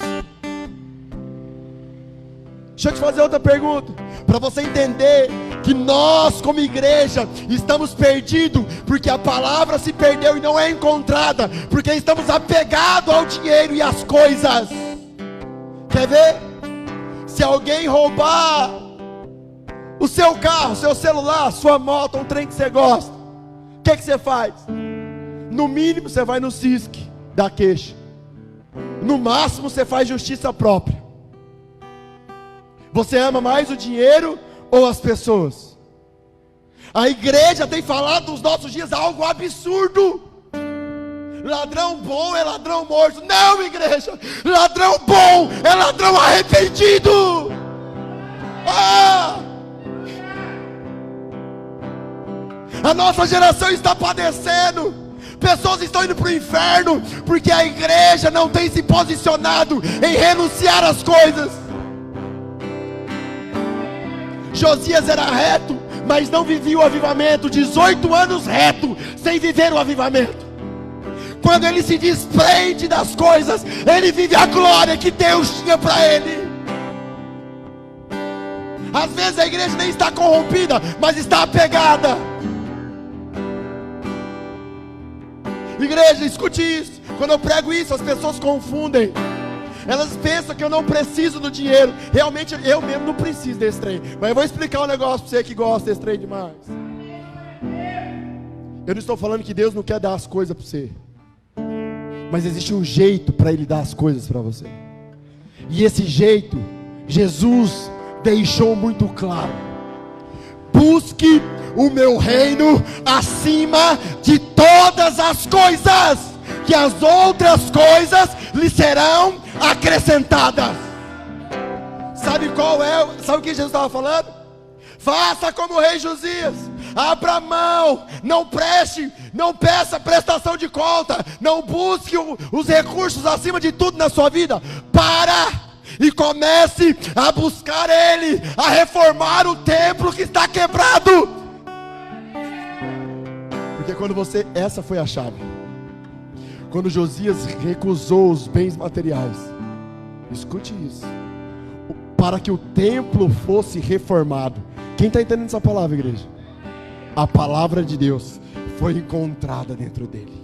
Deixa eu te fazer outra pergunta, para você entender que nós como igreja estamos perdidos, porque a palavra se perdeu e não é encontrada, porque estamos apegados ao dinheiro e às coisas. Quer ver? Se alguém roubar o seu carro, seu celular, sua moto, um trem que você gosta, o que você faz? No mínimo você vai no CISC, dá queixa. No máximo você faz justiça própria. Você ama mais o dinheiro ou as pessoas? A igreja tem falado nos nossos dias algo absurdo. Ladrão bom é ladrão morto. Não, igreja, ladrão bom é ladrão arrependido. A nossa geração está padecendo. Pessoas estão indo para o inferno porque a igreja não tem se posicionado em renunciar às coisas. Josias era reto, mas não vivia o avivamento. 18 anos reto, sem viver o avivamento. Quando ele se desprende das coisas, ele vive a glória que Deus tinha para ele. Às vezes a igreja nem está corrompida, mas está apegada. Igreja, escute isso. Quando eu prego isso, as pessoas confundem. Elas pensam que eu não preciso do dinheiro. Realmente eu mesmo não preciso desse trem. Mas eu vou explicar um negócio para você que gosta desse trem demais. Eu não estou falando que Deus não quer dar as coisas para você, mas existe um jeito para Ele dar as coisas para você. E esse jeito, Jesus deixou muito claro: busque o meu reino acima de todas as coisas, que as outras coisas lhe serão acrescentadas. Sabe o que Jesus estava falando? Faça como o rei Josias, abra mão, não peça prestação de conta, não busque os recursos acima de tudo na sua vida. E comece a buscar Ele, a reformar o templo que está quebrado. Porque essa foi a chave. Quando Josias recusou os bens materiais, escute isso, para que o templo fosse reformado. Quem está entendendo essa palavra, igreja? A palavra de Deus foi encontrada dentro dele.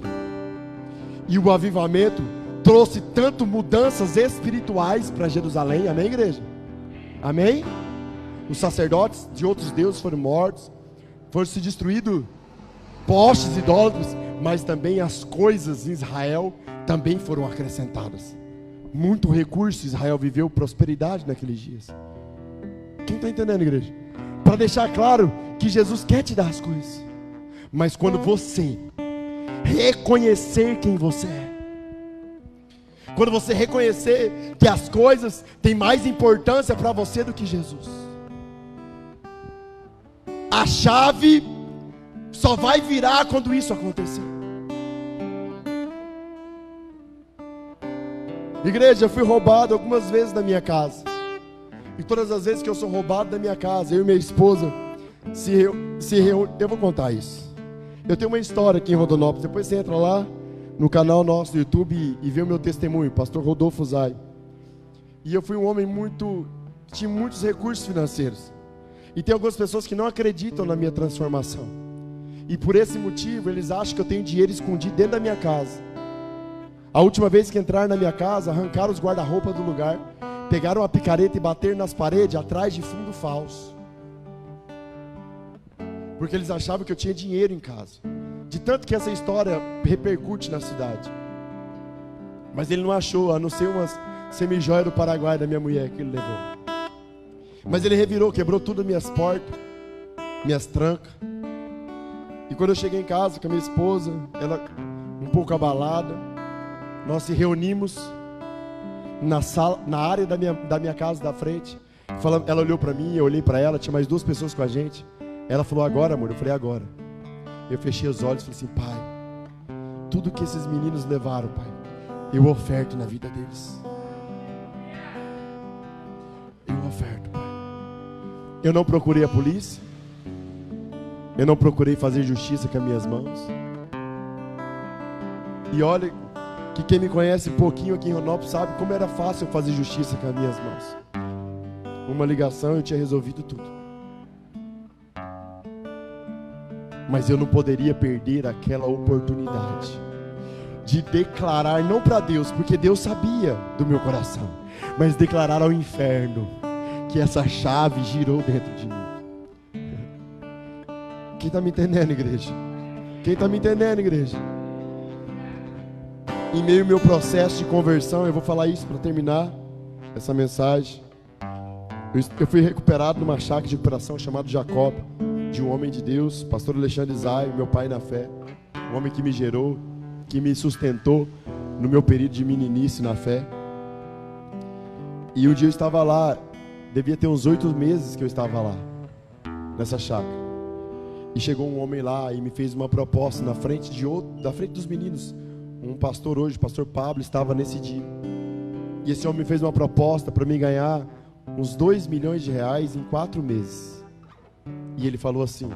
E o avivamento trouxe tanto mudanças espirituais para Jerusalém. Amém, igreja? Amém? Os sacerdotes de outros deuses foram mortos, foram se destruídos postes idólatras, mas também as coisas em Israel também foram acrescentadas. Muito recurso. Israel viveu prosperidade naqueles dias. Quem está entendendo, igreja? Para deixar claro que Jesus quer te dar as coisas, mas quando você reconhecer quem você é, quando você reconhecer que as coisas têm mais importância para você do que Jesus, a chave só vai virar quando isso acontecer. Igreja, eu fui roubado algumas vezes da minha casa. E todas as vezes que eu sou roubado da minha casa, eu e minha esposa se reúnem. Eu vou contar isso. Eu tenho uma história aqui em Rondonópolis. Depois você entra lá no canal nosso do YouTube e vê o meu testemunho, pastor Rodolfo Zay. E eu fui um homem que tinha muitos recursos financeiros. E tem algumas pessoas que não acreditam na minha transformação. E por esse motivo, eles acham que eu tenho dinheiro escondido dentro da minha casa. A última vez que entraram na minha casa, arrancaram os guarda-roupa do lugar, pegaram uma picareta e bateram nas paredes atrás de fundo falso. Porque eles achavam que eu tinha dinheiro em casa. De tanto que essa história repercute na cidade. Mas ele não achou, a não ser umas semijoias do Paraguai da minha mulher que ele levou. Mas ele revirou, quebrou tudo, minhas portas, minhas trancas. E quando eu cheguei em casa com a minha esposa, ela um pouco abalada, nós se reunimos na sala, na área da minha casa da frente. Ela olhou para mim, eu olhei para ela, tinha mais 2 pessoas com a gente. Ela falou: agora, amor? Eu falei: agora. Eu fechei os olhos e falei assim: Pai, tudo que esses meninos levaram, Pai, eu oferto na vida deles. Eu oferto, Pai. Eu não procurei a polícia. Eu não procurei fazer justiça com as minhas mãos. E olha que quem me conhece um pouquinho aqui em Rondonópolis sabe como era fácil eu fazer justiça com as minhas mãos. Uma ligação eu tinha resolvido tudo. Mas eu não poderia perder aquela oportunidade de declarar, não para Deus, porque Deus sabia do meu coração, mas declarar ao inferno que essa chave girou dentro de mim. Quem está me entendendo, igreja? Quem está me entendendo, igreja? Em meio ao meu processo de conversão, eu vou falar isso para terminar essa mensagem. Eu fui recuperado numa chácara de recuperação chamado Jacob, de um homem de Deus, pastor Alexandre Zay, meu pai na fé, um homem que me gerou, que me sustentou no meu período de meninice na fé. E um dia eu estava lá, devia ter uns 8 meses que eu estava lá, nessa chácara. E chegou um homem lá e me fez uma proposta na frente dos meninos. Um pastor hoje, o pastor Pablo, estava nesse dia. E esse homem me fez uma proposta para mim ganhar uns 2 milhões de reais em 4 meses. E ele falou assim: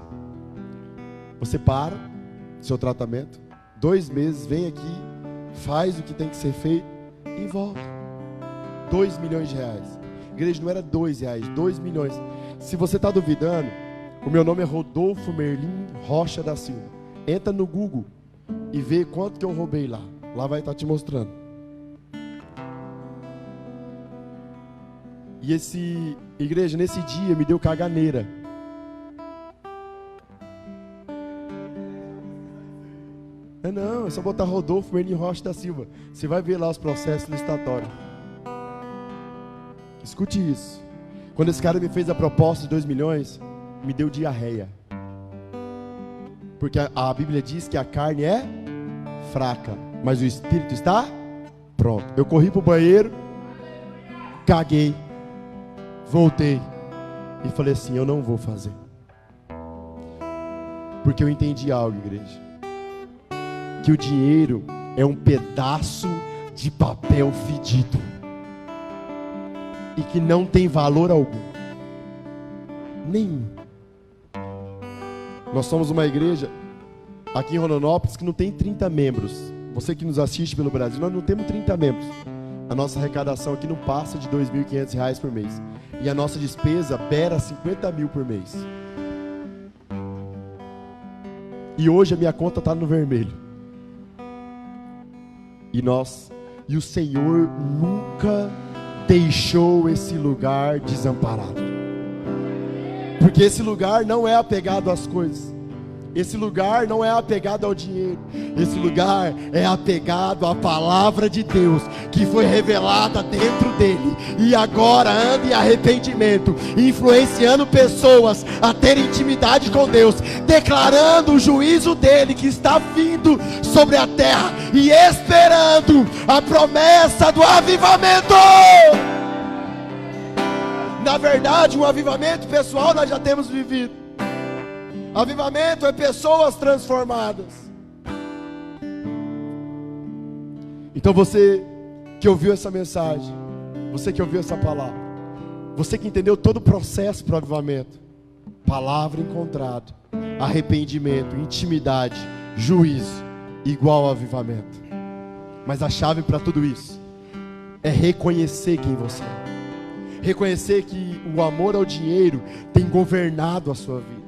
você para seu tratamento, 2 meses, vem aqui, faz o que tem que ser feito e volta. 2 milhões de reais. Igreja, não era 2 reais, 2 milhões. Se você está duvidando, o meu nome é Rodolfo Merlin Rocha da Silva. Entra no Google e vê quanto que eu roubei lá. Lá vai estar te mostrando. E igreja, nesse dia me deu caganeira. Não, é só botar Rodolfo Merlin Rocha da Silva. Você vai ver lá os processos licitatórios. Escute isso. Quando esse cara me fez a proposta de 2 milhões, me deu diarreia. Porque a Bíblia diz que a carne é fraca, mas o espírito está pronto. Eu corri para o banheiro, caguei, voltei e falei assim: eu não vou fazer. Porque eu entendi algo, igreja, que o dinheiro é um pedaço de papel fedido e que não tem valor algum, nenhum. Nós somos uma igreja aqui em Rondonópolis que não tem 30 membros. Você que nos assiste pelo Brasil, nós não temos 30 membros. A nossa arrecadação aqui não passa de R$ 2.500 por mês. E a nossa despesa beira 50 mil por mês. E hoje a minha conta está no vermelho. E o Senhor nunca deixou esse lugar desamparado. Porque esse lugar não é apegado às coisas. Esse lugar não é apegado ao dinheiro. Esse lugar é apegado à palavra de Deus, que foi revelada dentro dele, e agora anda em arrependimento, influenciando pessoas a terem intimidade com Deus, declarando o juízo dele que está vindo sobre a terra, e esperando a promessa do avivamento. Na verdade, um avivamento pessoal nós já temos vivido. Avivamento é pessoas transformadas. Então você que ouviu essa mensagem, você que ouviu essa palavra, você que entendeu todo o processo para o avivamento, palavra encontrada, arrependimento, intimidade, juízo, igual ao avivamento. Mas a chave para tudo isso é reconhecer quem você é. Reconhecer que o amor ao dinheiro tem governado a sua vida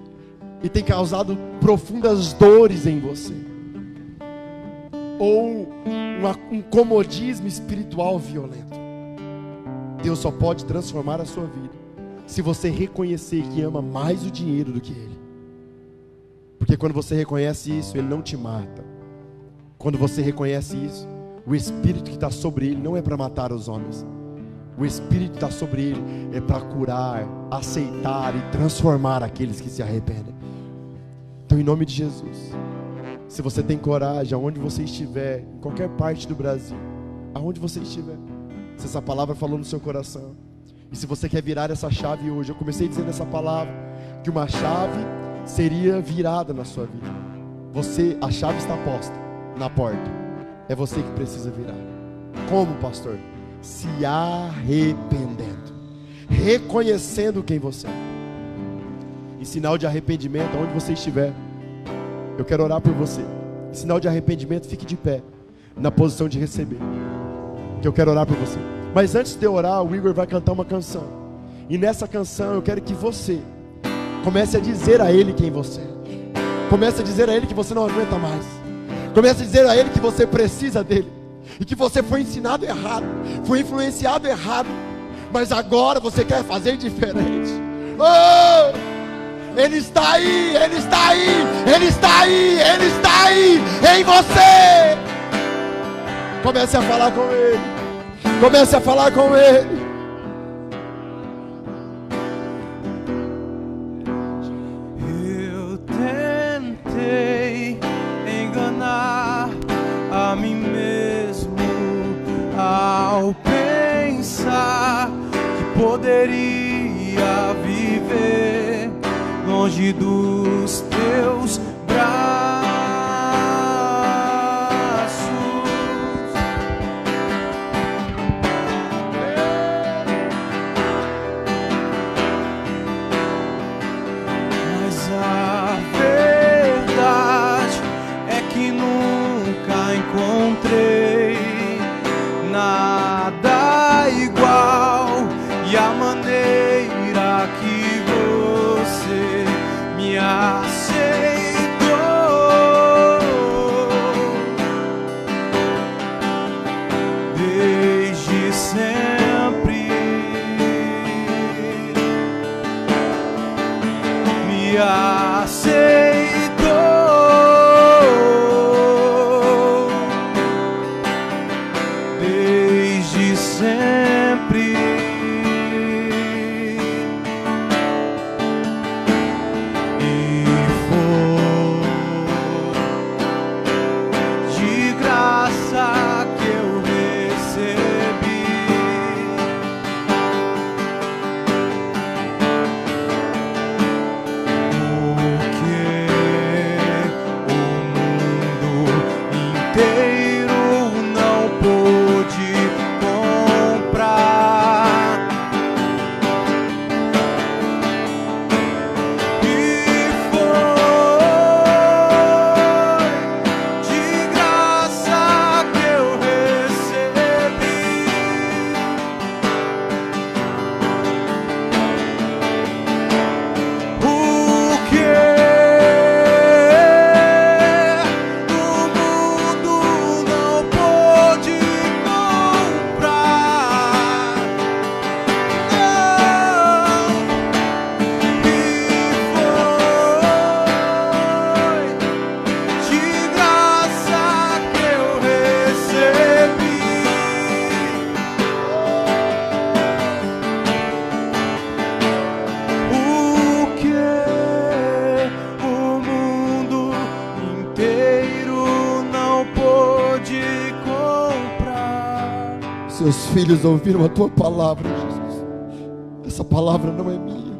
e tem causado profundas dores em você, ou um comodismo espiritual violento. Deus só pode transformar a sua vida se você reconhecer que ama mais o dinheiro do que Ele. Porque quando você reconhece isso, Ele não te mata. Quando você reconhece isso, o Espírito que está sobre Ele não é para matar os homens. O Espírito que está sobre Ele é para curar, aceitar e transformar aqueles que se arrependem. Então, em nome de Jesus, se você tem coragem, aonde você estiver, em qualquer parte do Brasil, aonde você estiver, se essa palavra falou no seu coração, e se você quer virar essa chave hoje, eu comecei dizendo essa palavra, que uma chave seria virada na sua vida. A chave está posta, na porta. É você que precisa virar. Como, pastor? Se arrependendo, reconhecendo quem você é. Em sinal de arrependimento, onde você estiver, eu quero orar por você. Em sinal de arrependimento, fique de pé, na posição de receber, que eu quero orar por você. Mas antes de eu orar, o Igor vai cantar uma canção. E nessa canção eu quero que você comece a dizer a Ele quem você é. Comece a dizer a Ele que você não aguenta mais. Comece a dizer a Ele que você precisa dEle. E que você foi ensinado errado, foi influenciado errado, mas agora você quer fazer diferente. Oh! Ele está aí, Ele está aí, Ele está aí, Ele está aí em você. Comece a falar com Ele. Comece a falar com Ele. Eu tentei enganar a mim mesmo ao pensar que poderia viver longe dos teus braços. Mas a verdade é que nunca encontrei nada igual, e a maneira que você me aceitou desde sempre, me aceitou desde sempre. Seus filhos ouviram a tua palavra, Jesus. Essa palavra não é minha.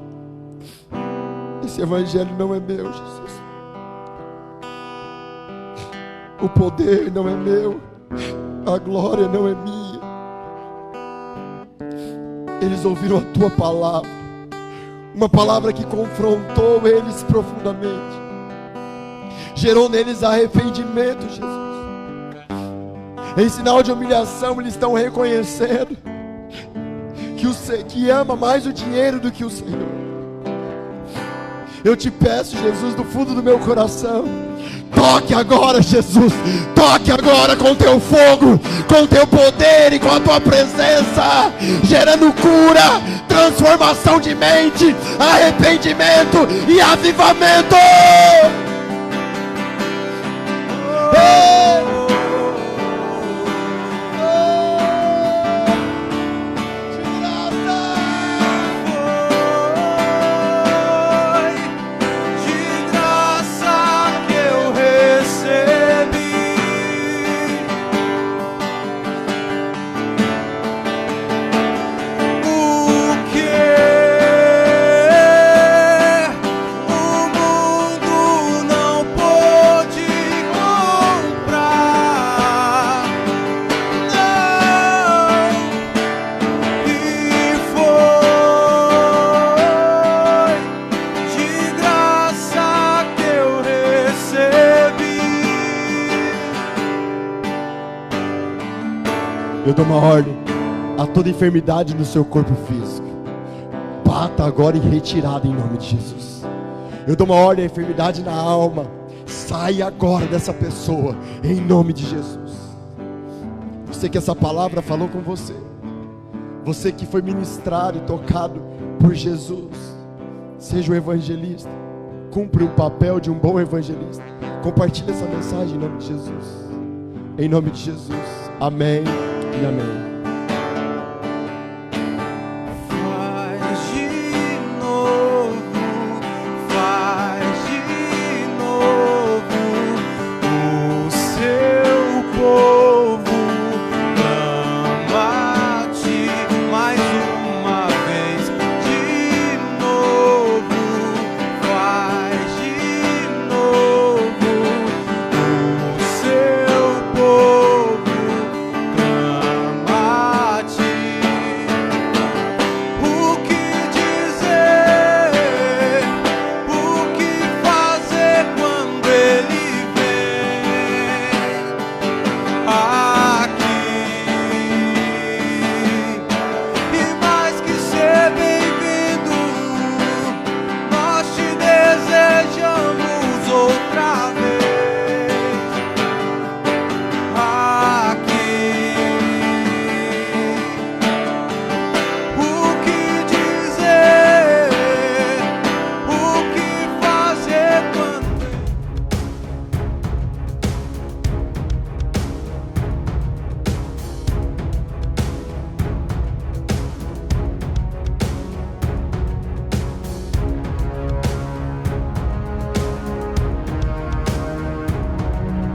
Esse evangelho não é meu, Jesus. O poder não é meu. A glória não é minha. Eles ouviram a tua palavra. Uma palavra que confrontou eles profundamente. Gerou neles arrependimento, Jesus. Em sinal de humilhação, eles estão reconhecendo que ama mais o dinheiro do que o Senhor. Eu te peço, Jesus, do fundo do meu coração, toque agora, Jesus. Toque agora com teu fogo, com teu poder e com a tua presença, gerando cura, transformação de mente, arrependimento e avivamento. Eu dou uma ordem a toda enfermidade no seu corpo físico. Bata agora em retirada em nome de Jesus. Eu dou uma ordem à enfermidade na alma. Sai agora dessa pessoa em nome de Jesus. Você que essa palavra falou com você, você que foi ministrado e tocado por Jesus, seja um evangelista, cumpre o papel de um bom evangelista. Compartilhe essa mensagem em nome de Jesus. Em nome de Jesus. Amém e amém.